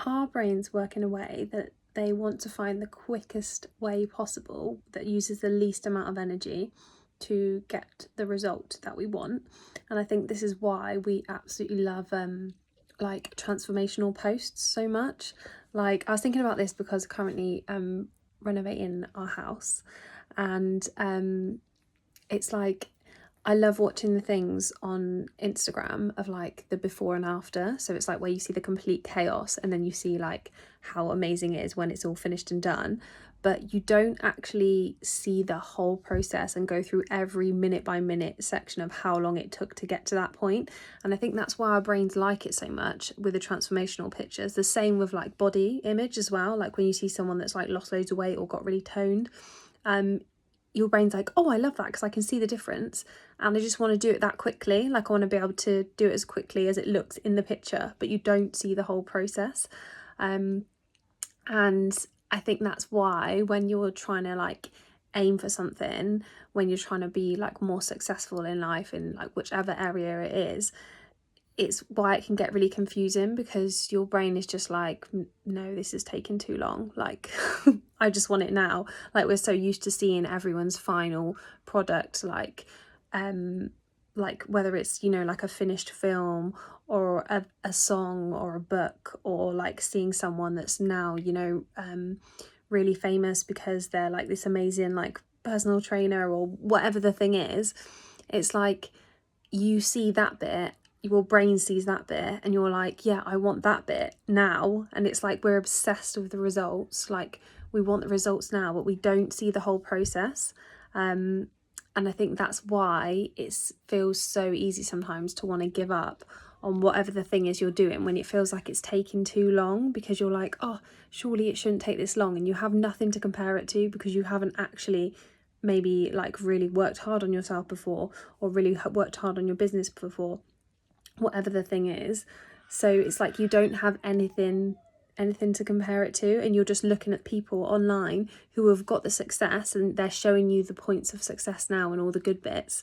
our brains work in a way that they want to find the quickest way possible that uses the least amount of energy to get the result that we want. And I think this is why we absolutely love like transformational posts so much. Like, I was thinking about this because currently renovating our house, and it's like I love watching the things on Instagram of like the before and after. So it's like where you see the complete chaos and then you see like how amazing it is when it's all finished and done. But you don't actually see the whole process and go through every minute by minute section of how long it took to get to that point. And I think that's why our brains like it so much with the transformational pictures. The same with like body image as well. Like when you see someone that's like lost loads of weight or got really toned, your brain's like, oh, I love that because I can see the difference and I just want to do it that quickly. Like I want to be able to do it as quickly as it looks in the picture, but you don't see the whole process. And I think that's why when you're trying to like aim for something, when you're trying to be like more successful in life in like whichever area it is, it's why it can get really confusing, because your brain is just like, no, this is taking too long. Like, I just want it now. Like, we're so used to seeing everyone's final product, like whether it's, you know, like a finished film or a song or a book, or like seeing someone that's now, you know, really famous because they're like this amazing like personal trainer or whatever the thing is. It's like you see that bit, your brain sees that bit, and you're like, yeah, I want that bit now. And it's like we're obsessed with the results. Like, we want the results now, but we don't see the whole process. And I think that's why it feels so easy sometimes to want to give up on whatever the thing is you're doing when it feels like it's taking too long, because you're like, oh, surely it shouldn't take this long, and you have nothing to compare it to because you haven't actually maybe like really worked hard on yourself before, or really worked hard on your business before, whatever the thing is. So it's like you don't have anything to compare it to, and you're just looking at people online who have got the success and they're showing you the points of success now and all the good bits,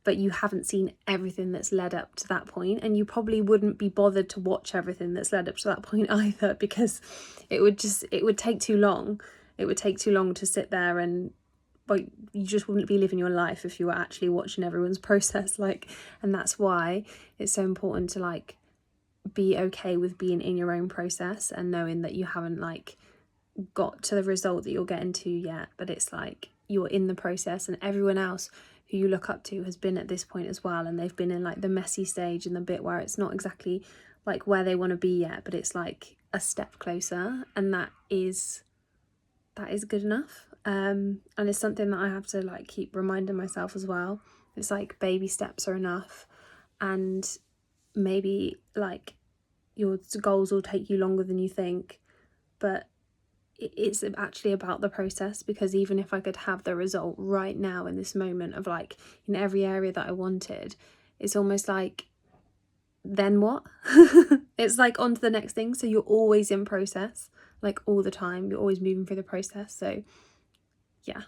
but you haven't seen everything that's led up to that point, and you probably wouldn't be bothered to watch everything that's led up to that point either, because it would take too long. It would take too long to sit there, and like, you just wouldn't be living your life if you were actually watching everyone's process. Like, and that's why it's so important to like be okay with being in your own process and knowing that you haven't like got to the result that you're getting to yet, but it's like you're in the process, and everyone else who you look up to has been at this point as well, and they've been in like the messy stage and the bit where it's not exactly like where they want to be yet, but it's like a step closer, and that is good enough. And it's something that I have to like keep reminding myself as well. It's like baby steps are enough, and maybe like your goals will take you longer than you think, but it's actually about the process, because even if I could have the result right now in this moment of like in every area that I wanted, it's almost like, then what? It's like on to the next thing. So you're always in process, like all the time, you're always moving through the process. So yeah,